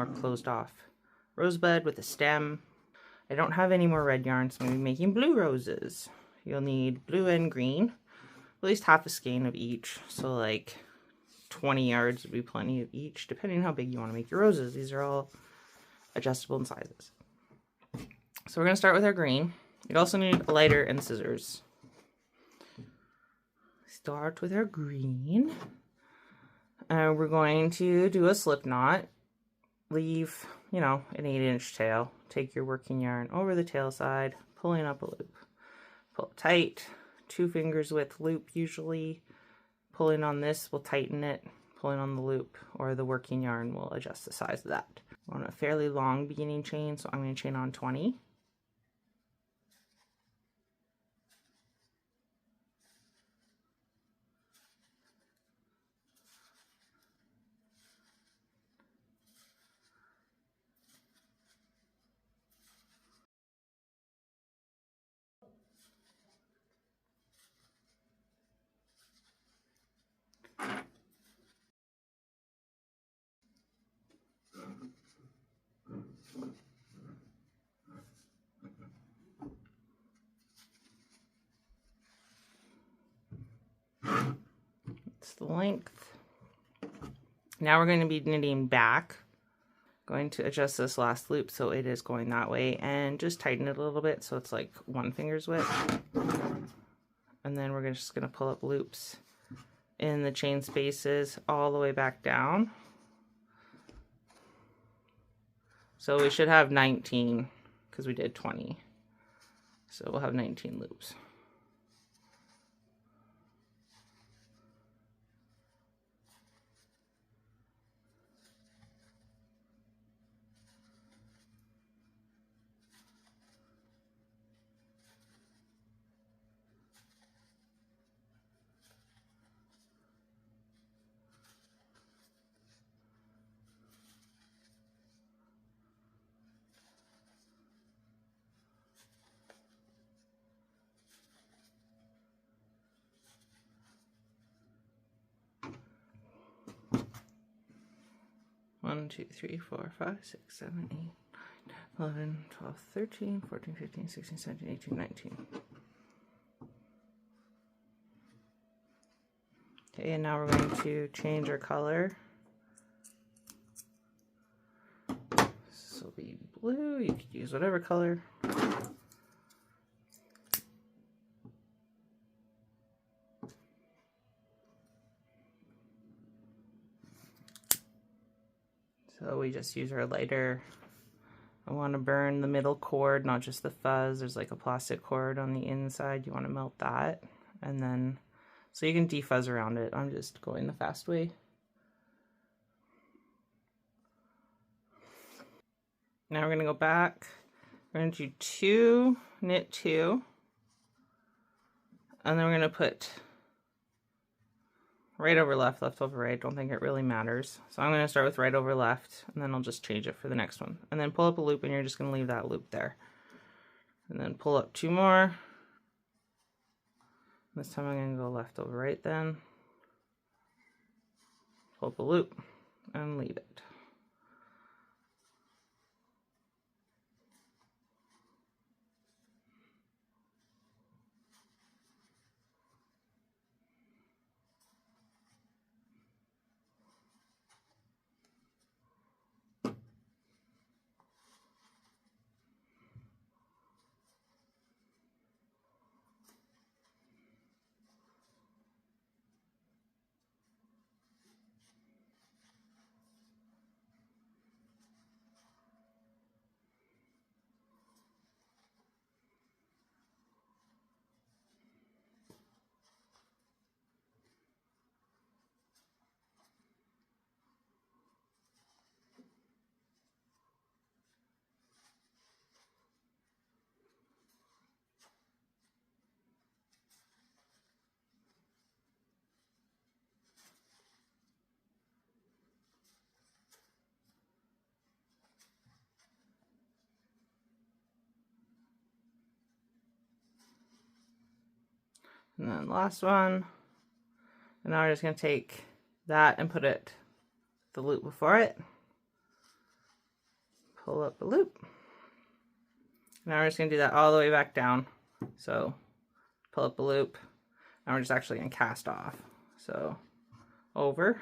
more closed off rosebud with a stem. I don't have any more red yarn, so I'm going to be making blue roses. You'll need blue and green, at least half a skein of each. So like 20 yards would be plenty of each, depending on how big you want to make your roses. These are all adjustable in sizes. So we're going to start with our green. You'd also need a lighter and scissors. Start with our green. We're going to do a slip knot. Leave, you know, an 8-inch tail. Take your working yarn over the tail side, pulling up a loop. Pull it tight, 2 fingers width loop usually. Pulling on this will tighten it. Pulling on the loop or the working yarn will adjust the size of that. I want a fairly long beginning chain, so I'm going to chain on 20. That's the length. Now we're going to be knitting back. Going to adjust this last loop so it is going that way and just tighten it a little bit so it's like 1 finger's width. And then we're just going to pull up loops in the chain spaces all the way back down. So we should have 19 because we did 20. So we'll have 19 loops. One, 2, 3, 4, 5, 6, 7, 8, 9, 11, 12, 13, 14, 15, 16, 17, 18, 19. Okay, and now we're going to change our color. This will be blue. You could use whatever color. So we just use our lighter. I want to burn the middle cord, not just the fuzz. There's like a plastic cord on the inside. You want to melt that. And then, so you can defuzz around it. I'm just going the fast way. Now we're going to go back. We're going to do 2, knit 2. And then we're going to put right over left, left over right. Don't think it really matters. So I'm going to start with right over left, and then I'll just change it for the next one. And then pull up a loop, and you're just going to leave that loop there. And then pull up 2 more. This time I'm going to go left over right then. Pull up a loop, and leave it. And then last one. And now we're just going to take that and put it the loop before it. pull up a loop. Now we're just going to do that all the way back down. So pull up a loop. Now we're just actually going to cast off. So over,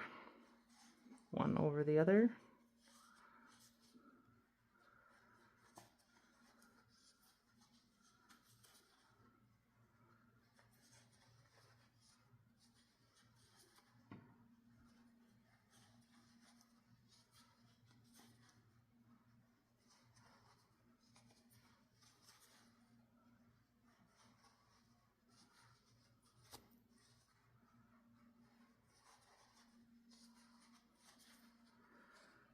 one over the other.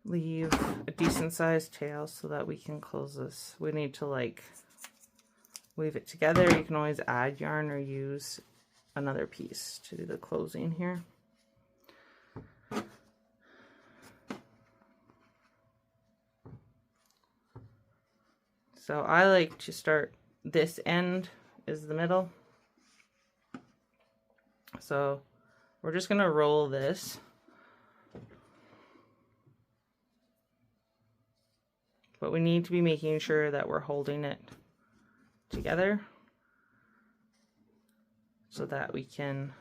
Leave a decent sized tail so that we can close this. We need to like weave it together. You can always add yarn or use another piece to do the closing here. So I like to start, this end is the middle. So we're just going to roll this. But we need to be making sure that we're holding it together so that we can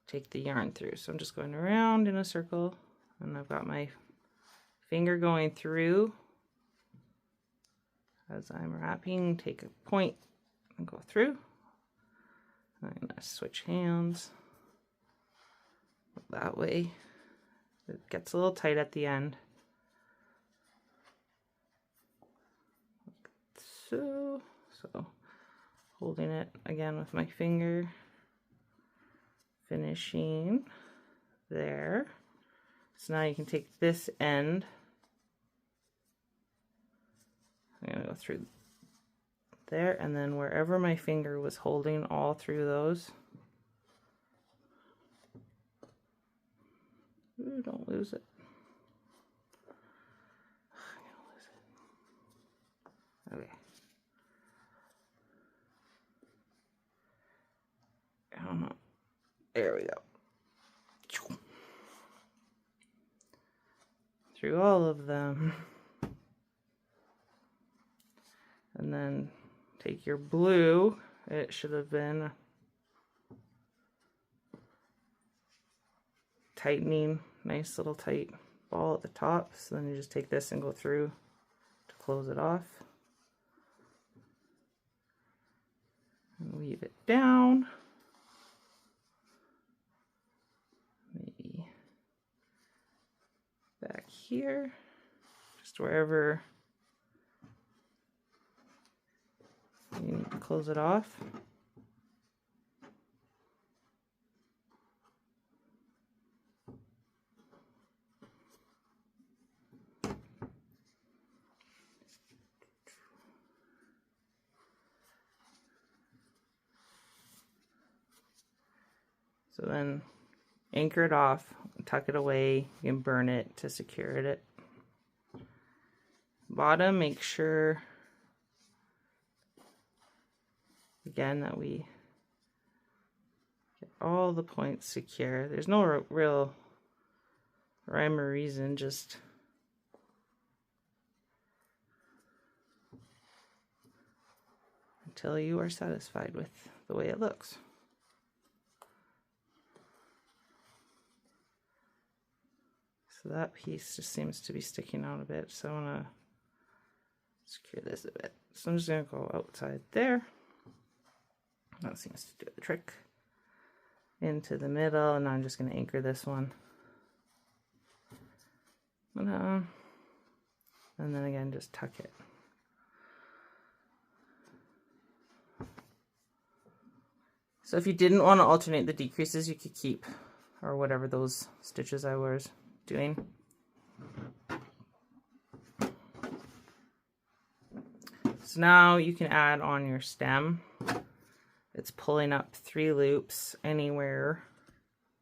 take the yarn through. So I'm just going around in a circle, and I've got my finger going through as I'm wrapping. Take a point and go through. I'm gonna switch hands that way. It gets a little tight at the end. So holding it again with my finger, finishing there. So now you can take this end. I'm gonna go through there, and then wherever my finger was holding all through those. Ooh, don't lose it. Okay. There we go. Through all of them. And then take your blue. It should have been tightening, nice little tight ball at the top. So then you just take this and go through to close it off. And weave it down. Maybe back here, just wherever you need to close it off. So then anchor it off, tuck it away, you can burn it to secure it. Bottom, make sure again that we get all the points secure. There's no real rhyme or reason, just until you are satisfied with the way it looks. So that piece just seems to be sticking out a bit, so I want to secure this a bit. So I'm just going to go outside there. That seems to do the trick. Into the middle, and I'm just going to anchor this one. And then again, just tuck it. So if you didn't want to alternate the decreases, you could keep, or whatever those stitches I was doing. So now you can add on your stem. It's pulling up 3 loops anywhere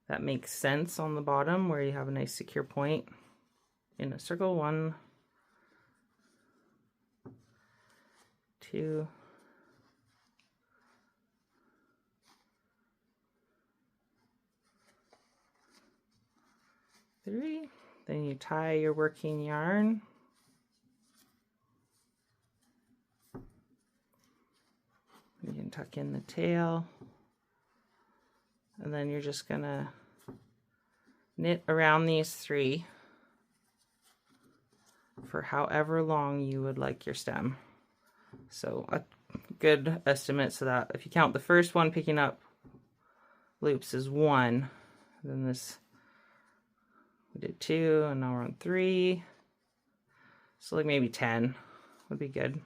that makes sense on the bottom where you have a nice secure point in a circle. 1, 2, 3. Then you tie your working yarn tuck in the tail. And then you're just gonna knit around these 3 for however long you would like your stem. So a good estimate, so that if you count the first one picking up loops is 1, then this, we did 2, and now we're on 3. So like maybe 10 would be good.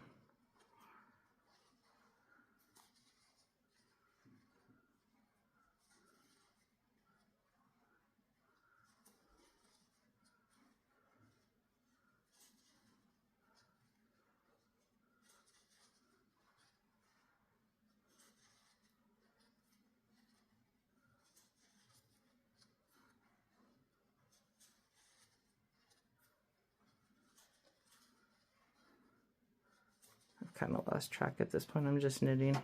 Kind of lost track at this point. I'm just knitting.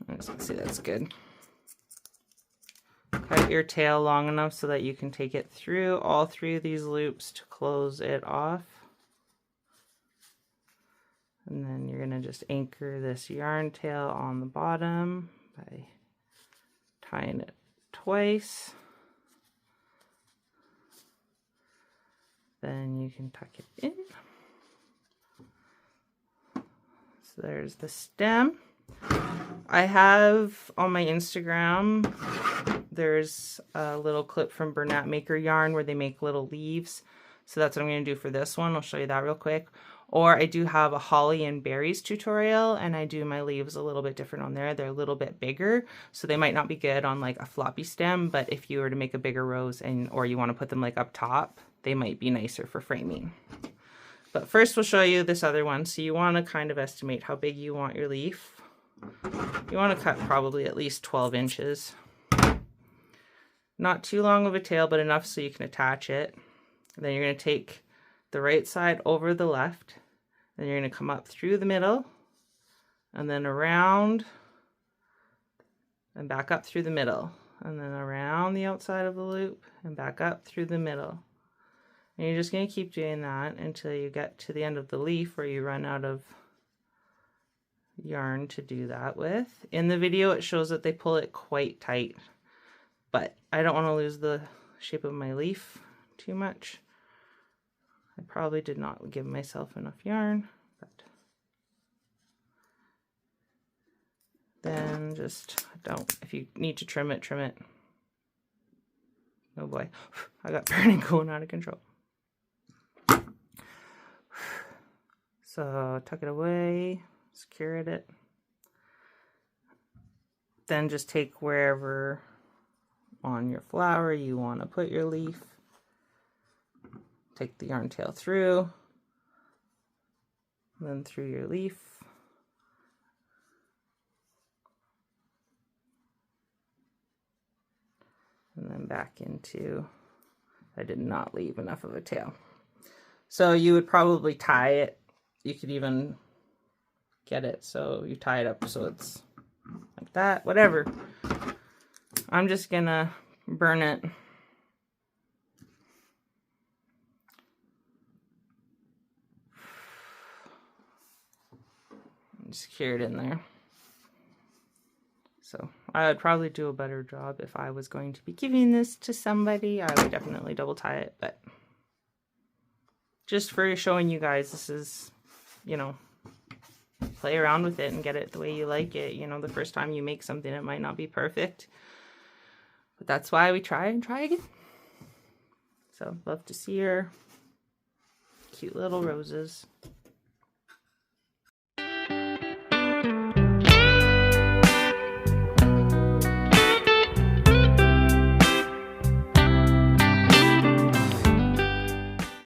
As you can see, that's good. Cut your tail long enough so that you can take it through all 3 of these loops to close it off. And then you're going to just anchor this yarn tail on the bottom by tying it twice. Then you can tuck it in. So there's the stem. I have on my Instagram, there's a little clip from Bernat Maker Yarn where they make little leaves. So that's what I'm going to do for this one. I'll show you that real quick. Or I do have a holly and berries tutorial, and I do my leaves a little bit different on there. They're a little bit bigger, so they might not be good on like a floppy stem, but if you were to make a bigger rose or you want to put them like up top, they might be nicer for framing. But first we'll show you this other one. So you want to kind of estimate how big you want your leaf. You want to cut probably at least 12 inches. Not too long of a tail, but enough so you can attach it. And then you're going to take the right side over the left. Then you're going to come up through the middle and then around and back up through the middle. And then around the outside of the loop and back up through the middle. And you're just going to keep doing that until you get to the end of the leaf where you run out of yarn to do that with. In the video it shows that they pull it quite tight, but I don't want to lose the shape of my leaf too much. I probably did not give myself enough yarn, but then just don't, if you need to trim it, trim it. Oh boy, I got burning going out of control. So tuck it away, secure it. Then just take wherever on your flower you want to put your leaf. Take the yarn tail through, then through your leaf. And then back into, I did not leave enough of a tail. So you would probably tie it. You could even get it so you tie it up so it's like that, whatever. I'm just gonna burn it. Secure it in there. So I would probably do a better job if I was going to be giving this to somebody. I would definitely double tie it, but just for showing you guys, this is, you know, play around with it and get it the way you like it. You know, the first time you make something, it might not be perfect, but that's why we try and try again. So love to see your cute little roses.